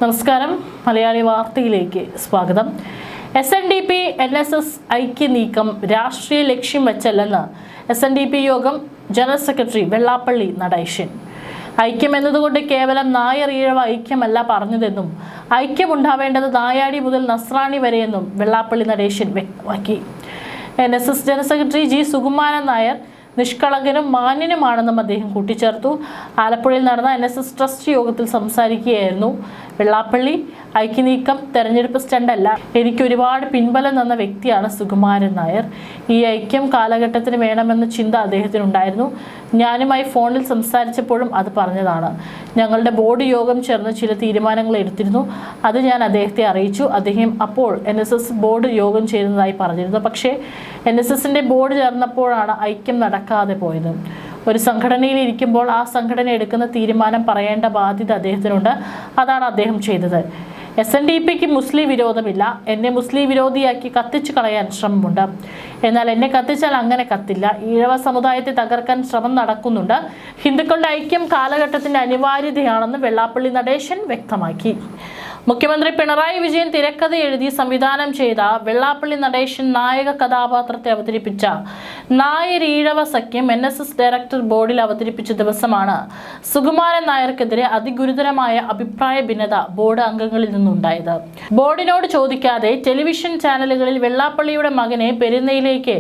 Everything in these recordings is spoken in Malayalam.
നമസ്കാരം മലയാളി വാർത്തയിലേക്ക് സ്വാഗതം. SNDP NSS ഐക്യ നീക്കം രാഷ്ട്രീയ ലക്ഷ്യം വെച്ചല്ലെന്ന് SNDP യോഗം ജനറൽ സെക്രട്ടറി വെള്ളാപ്പള്ളി നടേശൻ. ഐക്യം എന്നതുകൊണ്ട് കേവലം നായർ ഈഴവ ഐക്യമല്ല പറഞ്ഞതെന്നും ഐക്യമുണ്ടാവേണ്ടത് നായാടി മുതൽ നസ്രാണി വരെയെന്നും വെള്ളാപ്പള്ളി നടേശൻ വ്യക്തമാക്കി. NSS general secretary G Sukumaran Nair നിഷ്കളങ്കനും മാന്യനുമാണെന്നും അദ്ദേഹം കൂട്ടിച്ചേർത്തു. ആലപ്പുഴയിൽ നടന്ന NSS ട്രസ്റ്റ് യോഗത്തിൽ സംസാരിക്കുകയായിരുന്നു വെള്ളാപ്പള്ളി. ഐക്യനീക്കം തെരഞ്ഞെടുപ്പ് സ്റ്റണ്ടല്ല, എനിക്ക് ഒരുപാട് പിൻബലം തന്ന വ്യക്തിയാണ് സുകുമാരൻ നായർ. ഈ ഐക്യം കാലഘട്ടത്തിന് വേണമെന്ന ചിന്ത അദ്ദേഹത്തിനുണ്ടായിരുന്നു. ഞാനുമായി ഫോണിൽ സംസാരിച്ചപ്പോഴും അത് പറഞ്ഞതാണ്. ഞങ്ങളുടെ ബോർഡ് യോഗം ചേർന്ന് ചില തീരുമാനങ്ങൾ എടുത്തിരുന്നു. അത് ഞാൻ അദ്ദേഹത്തെ അറിയിച്ചു. അദ്ദേഹം അപ്പോൾ NSS ബോർഡ് യോഗം ചേരുന്നതായി പറഞ്ഞിരുന്നു. പക്ഷേ NSSന്റെ ബോർഡ് ചേർന്നപ്പോഴാണ് ഐക്യം നടക്കാതെ പോയത്. ഒരു സംഘടനയിൽ ഇരിക്കുമ്പോൾ ആ സംഘടന എടുക്കുന്ന തീരുമാനം പറയേണ്ട ബാധ്യത അദ്ദേഹത്തിനുണ്ട്. അതാണ് അദ്ദേഹം ചെയ്തത്. SNDPക്ക് മുസ്ലിം വിരോധമില്ല. എന്നെ മുസ്ലിം വിരോധിയാക്കി കത്തിച്ചു കളയാൻ ശ്രമമുണ്ട്. എന്നാൽ എന്നെ കത്തിച്ചാൽ അങ്ങനെ കത്തില്ല. ഈഴവ സമുദായത്തെ തകർക്കാൻ ശ്രമം നടക്കുന്നുണ്ട്. ഹിന്ദുക്കളുടെ ഐക്യം കാലഘട്ടത്തിന്റെ അനിവാര്യതയാണെന്ന് വെള്ളാപ്പള്ളി നടേശൻ വ്യക്തമാക്കി. മുഖ്യമന്ത്രി പിണറായി വിജയൻ തിരക്കഥ എഴുതി സംവിധാനം ചെയ്ത വെള്ളാപ്പള്ളി നടേശൻ നായക കഥാപാത്രത്തെ അവതരിപ്പിച്ച നായർ ഈഴവ സഖ്യം NSS ഡയറക്ടർ ബോർഡിൽ അവതരിപ്പിച്ച ദിവസമാണ് സുകുമാരൻ നായർക്കെതിരെ അതിഗുരുതരമായ അഭിപ്രായ ഭിന്നത ബോർഡ് അംഗങ്ങളിൽ നിന്നുണ്ടായത്. ബോർഡിനോട് ചോദിക്കാതെ ടെലിവിഷൻ ചാനലുകളിൽ വെള്ളാപ്പള്ളിയുടെ മകനെ പെരുന്നയിലേക്ക്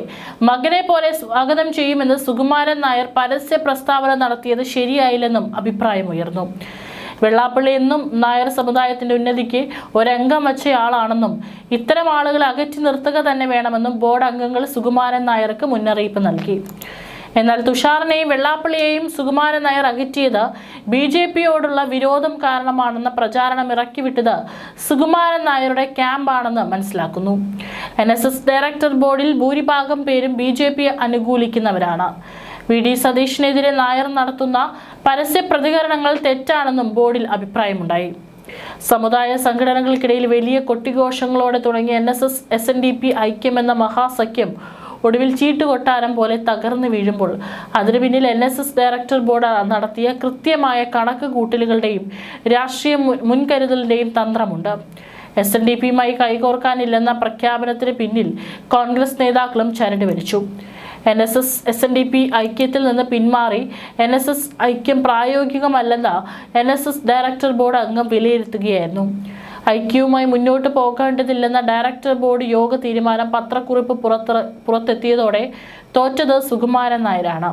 മകനെ പോലെ സ്വാഗതം ചെയ്യുമെന്ന് സുകുമാരൻ നായർ പരസ്യ പ്രസ്താവന നടത്തിയത് ശരിയായില്ലെന്നും അഭിപ്രായമുയർന്നു. വെള്ളാപ്പള്ളി എന്നും നായർ സമുദായത്തിന്റെ ഉന്നതിക്ക് ഒരംഗം വച്ചയാളാണെന്നും ഇത്തരം ആളുകളെ അകറ്റി നിർത്തുക തന്നെ വേണമെന്നും ബോർഡ് അംഗങ്ങൾ സുകുമാരൻ നായർക്ക് മുന്നറിയിപ്പ് നൽകി. എന്നാൽ തുഷാറിനെയും വെള്ളാപ്പള്ളിയെയും സുകുമാരൻ നായർ അകറ്റിയത് BJPയോടുള്ള വിരോധം കാരണമാണെന്ന പ്രചാരണം ഇറക്കിവിട്ടത് സുകുമാരൻ നായരുടെ ക്യാമ്പാണെന്ന് മനസ്സിലാക്കുന്നു. NSS ഡയറക്ടർ ബോർഡിൽ ഭൂരിഭാഗം പേരും BJP അനുകൂലിക്കുന്നവരാണ്. VD സതീഷിനെതിരെ നായർ നടത്തുന്ന പരസ്യ പ്രതികരണങ്ങൾ തെറ്റാണെന്നും ബോർഡിൽ അഭിപ്രായമുണ്ടായി. സമുദായ സംഘടനകൾക്കിടയിൽ വലിയ കൊട്ടിഘോഷങ്ങളോടെ തുടങ്ങിയ NSS SNDP ഐക്യമെന്ന മഹാസഖ്യം ഒടുവിൽ ചീട്ടുകൊട്ടാരം പോലെ തകർന്നു വീഴുമ്പോൾ അതിനു പിന്നിൽ NSS ഡയറക്ടർ ബോർഡ് നടത്തിയ കൃത്യമായ കണക്ക് കൂട്ടലുകളുടെയും രാഷ്ട്രീയ മുൻകരുതലിന്റെയും തന്ത്രമുണ്ട്. SNDPയുമായി കൈകോർക്കാനില്ലെന്ന പ്രഖ്യാപനത്തിന് പിന്നിൽ കോൺഗ്രസ് നേതാക്കളും ചരട് വലിച്ചു. NSS SNDP ഐക്യത്തിൽ നിന്ന് പിന്മാറി NSS ഐക്യം പ്രായോഗികമല്ലെന്ന NSS ഡയറക്ടർ ബോർഡ് അംഗം വിലയിരുത്തുകയായിരുന്നു. ഐക്യവുമായി മുന്നോട്ട് പോകേണ്ടതില്ലെന്ന ഡയറക്ടർ ബോർഡ് യോഗ തീരുമാനം പത്രക്കുറിപ്പ് പുറത്തെത്തിയതോടെ തോറ്റത് സുകുമാരൻ നായരാണ്.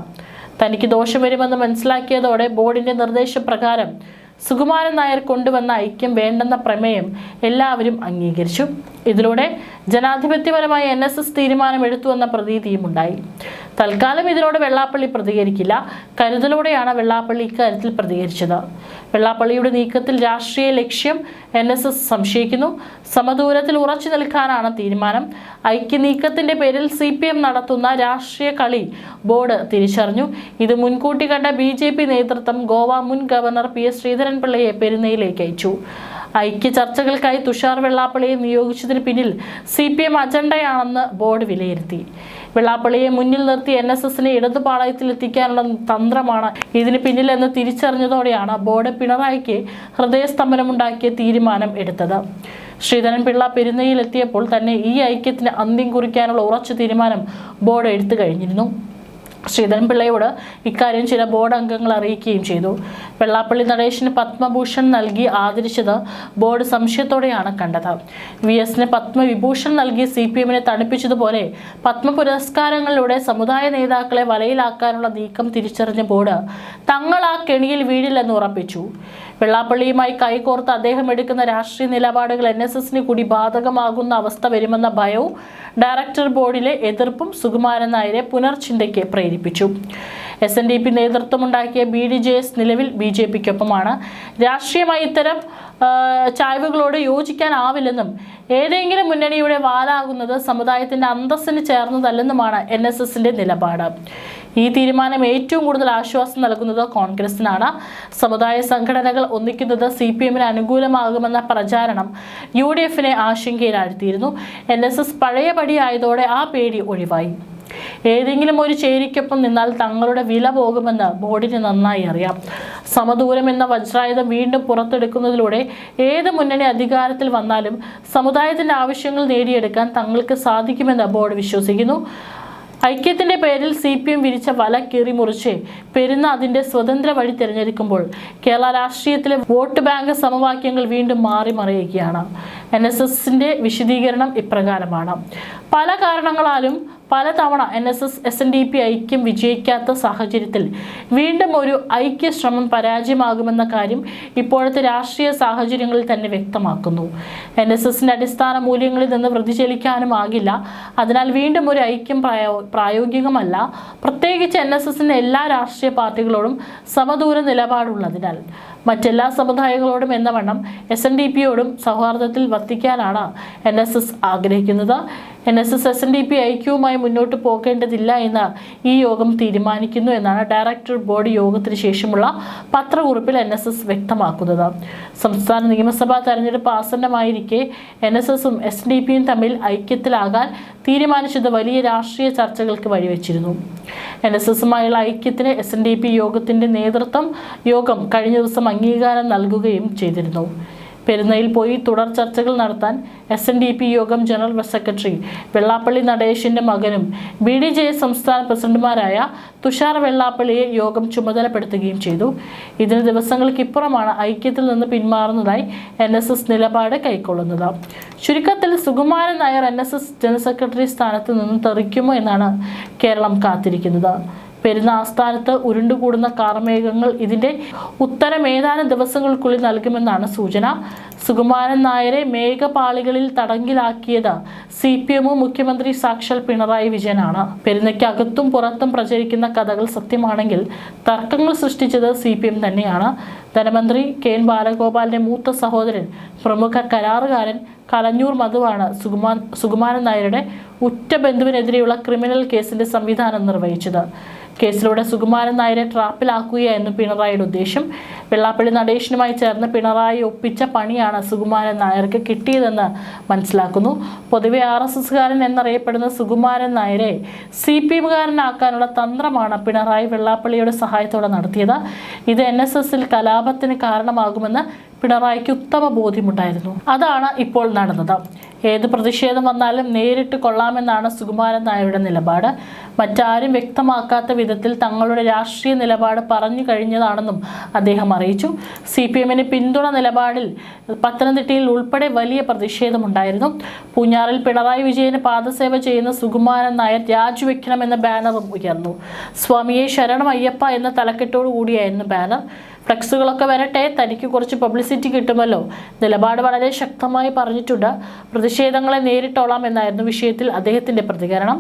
തനിക്ക് ദോഷം വരുമെന്ന് മനസ്സിലാക്കിയതോടെ ബോർഡിന്റെ നിർദ്ദേശപ്രകാരം സുകുമാരൻ നായർ കൊണ്ടുവന്ന ഐക്യം വേണ്ടെന്ന പ്രമേയം എല്ലാവരും അംഗീകരിച്ചു. ഇതിലൂടെ ജനാധിപത്യപരമായ NSS തീരുമാനമെടുത്തുവെന്ന പ്രതീതിയും ഉണ്ടായി. തൽക്കാലം ഇതിനോട് വെള്ളാപ്പള്ളി പ്രതികരിക്കില്ല. കരുതലോടെയാണ് വെള്ളാപ്പള്ളി ഇക്കാര്യത്തിൽ പ്രതികരിച്ചത്. വെള്ളാപ്പള്ളിയുടെ നീക്കത്തിൽ രാഷ്ട്രീയ ലക്ഷ്യം NSS സംശയിക്കുന്നു. സമദൂരത്തിൽ ഉറച്ചു നിൽക്കാനാണ് തീരുമാനം. ഐക്യനീക്കത്തിന്റെ പേരിൽ CPM നടത്തുന്ന രാഷ്ട്രീയ കളി ബോർഡ് തിരിച്ചറിഞ്ഞു. ഇത് മുൻകൂട്ടി കണ്ട BJP നേതൃത്വം ഗോവ മുൻ ഗവർണർ PS ശ്രീധരൻപിള്ളയെ പെരുന്നയിലേക്ക് അയച്ചു. ഐക്യ ചർച്ചകൾക്കായി തുഷാർ വെള്ളാപ്പള്ളിയെ നിയോഗിച്ചതിന് പിന്നിൽ CPM അജണ്ടയാണെന്ന് ബോർഡ് വിലയിരുത്തി. വെള്ളാപ്പള്ളിയെ മുന്നിൽ നിർത്തി NSSനെ ഇടതുപാളയത്തിലെത്തിക്കാനുള്ള തന്ത്രമാണ് ഇതിന് പിന്നിലെന്ന് തിരിച്ചറിഞ്ഞതോടെയാണ് ബോർഡ് പിണറായിക്ക് ഹൃദയസ്തംഭനമുണ്ടാക്കിയ തീരുമാനം എടുത്തത്. ശ്രീധരൻപിള്ള പെരുന്നയിലെത്തിയപ്പോൾ തന്നെ ഈ ഐക്യത്തിന് അന്ത്യം കുറിക്കാനുള്ള ഉറച്ച തീരുമാനം ബോർഡ് എടുത്തു കഴിഞ്ഞിരുന്നു. ശ്രീധരൻപിള്ളയോട് ഇക്കാര്യം ചില ബോർഡ് അംഗങ്ങൾ അറിയിക്കുകയും ചെയ്തു. വെള്ളാപ്പള്ളി നടേശന് പത്മഭൂഷൺ നൽകി ആദരിച്ചത് ബോർഡ് സംശയത്തോടെയാണ് കണ്ടത്. VSന് പത്മവിഭൂഷൺ നൽകി CPMനെ തണുപ്പിച്ചതുപോലെ പത്മ പുരസ്കാരങ്ങളിലൂടെ സമുദായ നേതാക്കളെ വലയിലാക്കാനുള്ള നീക്കം തിരിച്ചറിഞ്ഞ ബോർഡ് തങ്ങൾ ആ കെണിയിൽ വീഴില്ലെന്ന് ഉറപ്പിച്ചു. വെള്ളാപ്പള്ളിയുമായി കൈകോർത്ത് അദ്ദേഹം എടുക്കുന്ന രാഷ്ട്രീയ നിലപാടുകൾ NSSന് കൂടി ബാധകമാകുന്ന അവസ്ഥ വരുമെന്ന ഭയവും ഡയറക്ടർ ബോർഡിലെ എതിർപ്പും സുകുമാരൻ നായരെ പുനർചിന്തയ്ക്ക് പ്രേരിപ്പിച്ചു. SNDP നേതൃത്വമുണ്ടാക്കിയ BDJS നിലവിൽ BJPക്കൊപ്പമാണ്. രാഷ്ട്രീയമായി ഇത്തരം ചായ്വുകളോട് യോജിക്കാനാവില്ലെന്നും ഏതെങ്കിലും മുന്നണിയുടെ വാലാകുന്നത് സമുദായത്തിന്റെ അന്തസ്സിന് ചേർന്നതല്ലെന്നുമാണ് NSSന്റെ നിലപാട്. ഈ തീരുമാനം ഏറ്റവും കൂടുതൽ ആശ്വാസം നൽകുന്നത് കോൺഗ്രസിനാണ്. സമുദായ സംഘടനകൾ ഒന്നിക്കുന്നത് CPMന് അനുകൂലമാകുമെന്ന പ്രചാരണം UDFനെ ആശങ്കയിലാഴ്ത്തിയിരുന്നു. NSS പഴയപടിയായതോടെ ആ പേടി ഒഴിവായി. ഏതെങ്കിലും ഒരു ചേരിക്കൊപ്പം നിന്നാൽ തങ്ങളുടെ വില പോകുമെന്ന് ബോർഡിന് നന്നായി അറിയാം. സമദൂരം എന്ന വജ്രായുധം വീണ്ടും പുറത്തെടുക്കുന്നതിലൂടെ ഏത് മുന്നണി അധികാരത്തിൽ വന്നാലും സമുദായത്തിന്റെ ആവശ്യങ്ങൾ നേടിയെടുക്കാൻ തങ്ങൾക്ക് സാധിക്കുമെന്ന് ബോർഡ് വിശ്വസിക്കുന്നു. ഐക്യത്തിന്റെ പേരിൽ CPM വിരിച്ച വല കീറിമുറിച്ച് പെരുന്ന അതിന്റെ സ്വതന്ത്ര വഴി തിരഞ്ഞെടുക്കുമ്പോൾ കേരള രാഷ്ട്രീയത്തിലെ വോട്ട് ബാങ്ക് സമവാക്യങ്ങൾ വീണ്ടും മാറി മറിയുകയാണ്. NSSന്റെ വിശദീകരണം ഇപ്രകാരമാണ്. പല കാരണങ്ങളാലും പലതവണ NSS-SNDP ഐക്യം വിജയിക്കാത്ത സാഹചര്യത്തിൽ വീണ്ടും ഒരു ഐക്യ ശ്രമം പരാജയമാകുമെന്ന കാര്യം ഇപ്പോഴത്തെ രാഷ്ട്രീയ സാഹചര്യങ്ങളിൽ തന്നെ വ്യക്തമാക്കുന്നു. NSSന്റെ അടിസ്ഥാന മൂല്യങ്ങളിൽ നിന്ന് വ്യതിചലിക്കാനും ആകില്ല. അതിനാൽ വീണ്ടും ഒരു ഐക്യം പ്രായോഗികമല്ല. പ്രത്യേകിച്ച് NSSന്റെ എല്ലാ രാഷ്ട്രീയ പാർട്ടികളോടും സമദൂര നിലപാടുള്ളതിനാൽ മറ്റെല്ലാ സമുദായങ്ങളോടും എന്ന വണ്ണം SNDPയോടും സൗഹാർദ്ദത്തിൽ വർത്തിക്കാനാണ് NSS ആഗ്രഹിക്കുന്നത്. NSS-SNDP ഐക്യവുമായി മുന്നോട്ട് പോകേണ്ടതില്ല എന്ന് ഈ യോഗം തീരുമാനിക്കുന്നു എന്നാണ് ഡയറക്ടർ ബോർഡ് യോഗത്തിന് ശേഷമുള്ള പത്രക്കുറിപ്പിൽ NSS വ്യക്തമാക്കുന്നത്. സംസ്ഥാന നിയമസഭാ തെരഞ്ഞെടുപ്പ് ആസന്നമായിരിക്കെ NSSും SNDPയും തമ്മിൽ ഐക്യത്തിലാകാൻ തീരുമാനിച്ചത് വലിയ രാഷ്ട്രീയ ചർച്ചകൾക്ക് വഴിവെച്ചിരുന്നു. NSSുമായുള്ള ഐക്യത്തിന് SNDP യോഗത്തിന്റെ യോഗം കഴിഞ്ഞ ദിവസം അംഗീകാരം നൽകുകയും ചെയ്തിരുന്നു. പെരുന്നയിൽ പോയി തുടർ ചർച്ചകൾ നടത്താൻ SNDP യോഗം ജനറൽ സെക്രട്ടറി വെള്ളാപ്പള്ളി നടേശന്റെ മകനും BDJS സംസ്ഥാന പ്രസിഡന്റുമാരായ തുഷാർ വെള്ളാപ്പള്ളിയെ യോഗം ചുമതലപ്പെടുത്തുകയും ചെയ്തു. ഇതിന് ദിവസങ്ങൾക്കിപ്പുറമാണ് ഐക്യത്തിൽ നിന്ന് പിന്മാറുന്നതായി NSS നിലപാട് കൈക്കൊള്ളുന്നത്. ചുരുക്കത്തിൽ Sukumaran Nair NSS general secretary സ്ഥാനത്ത് നിന്ന് തെറിക്കുമോ എന്നാണ് കേരളം കാത്തിരിക്കുന്നത്. പെരുന്ന ആസ്ഥാനത്ത് ഉരുണ്ടുകൂടുന്ന കാർമേഘങ്ങൾ ഇതിന്റെ ഉത്തരം ഏതാനും ദിവസങ്ങൾക്കുള്ളിൽ നൽകുമെന്നാണ് സൂചന. സുകുമാരൻ നായരെ മേഘപാളികളിൽ തടങ്കിലാക്കിയത് CPMും മുഖ്യമന്ത്രി സാക്ഷാൽ പിണറായി വിജയനാണ്. പെരുന്നയ്ക്ക് അകത്തും പുറത്തും പ്രചരിക്കുന്ന കഥകൾ സത്യമാണെങ്കിൽ തർക്കങ്ങൾ സൃഷ്ടിച്ചത് CPM തന്നെയാണ്. ധനമന്ത്രി KN ബാലഗോപാലിന്റെ മൂത്ത സഹോദരൻ പ്രമുഖ കരാറുകാരൻ കലഞ്ഞൂർ മധുവാണ് സുകുമാരൻ നായരുടെ ഉറ്റ ബന്ധുവിനെതിരെയുള്ള ക്രിമിനൽ കേസിന്റെ സംവിധാനം നിർവഹിച്ചത്. കേസിലൂടെ സുകുമാരൻ നായരെ ട്രാപ്പിലാക്കുകയായിരുന്നു പിണറായിയുടെ ഉദ്ദേശം. വെള്ളാപ്പള്ളി നടേശനുമായി ചേർന്ന് പിണറായി ഒപ്പിച്ച പണിയാണ് സുകുമാരൻ നായർക്ക് കിട്ടിയതെന്ന് മനസ്സിലാക്കുന്നു. പൊതുവെ RSSകാരൻ എന്നറിയപ്പെടുന്ന സുകുമാരൻ നായരെ CPMകാരനാക്കാനുള്ള തന്ത്രമാണ് പിണറായി വെള്ളാപ്പള്ളിയുടെ സഹായത്തോടെ നടത്തിയത്. ഇത് NSSൽ കലാപത്തിന് കാരണമാകുമെന്ന് പിണറായിക്ക് ഉത്തമ ബോധ്യമുണ്ടായിരുന്നു. അതാണ് ഇപ്പോൾ നടന്നത്. ഏത് പ്രതിഷേധം വന്നാലും നേരിട്ട് കൊള്ളാമെന്നാണ് സുകുമാരൻ നായരുടെ നിലപാട്. മറ്റാരും വ്യക്തമാക്കാത്ത വിധത്തിൽ തങ്ങളുടെ രാഷ്ട്രീയ നിലപാട് പറഞ്ഞു കഴിഞ്ഞതാണെന്നും അദ്ദേഹം അറിയിച്ചു. CPMന് പിന്തുണ നിലപാടിൽ പത്തനംതിട്ടയിൽ ഉൾപ്പെടെ വലിയ പ്രതിഷേധമുണ്ടായിരുന്നു. പൂഞ്ഞാറിൽ പിണറായി വിജയന് പാദസേവ ചെയ്യുന്ന സുകുമാരൻ നായർ രാജിവെക്കണമെന്ന ബാനറും ഉയർന്നു. സ്വാമിയെ ശരണം അയ്യപ്പ എന്ന തലക്കെട്ടോടു കൂടിയായിരുന്നു ബാനർ. ഫ്ലെക്സുകളൊക്കെ വരട്ടെ, തനിക്ക് കുറച്ച് പബ്ലിസിറ്റി കിട്ടുമല്ലോ. നിലപാട് വളരെ ശക്തമായി പറഞ്ഞിട്ടുണ്ട്. പ്രതിഷേധങ്ങളെ നേരിട്ടോളാം എന്നായിരുന്നു വിഷയത്തിൽ അദ്ദേഹത്തിന്റെ പ്രതികരണം.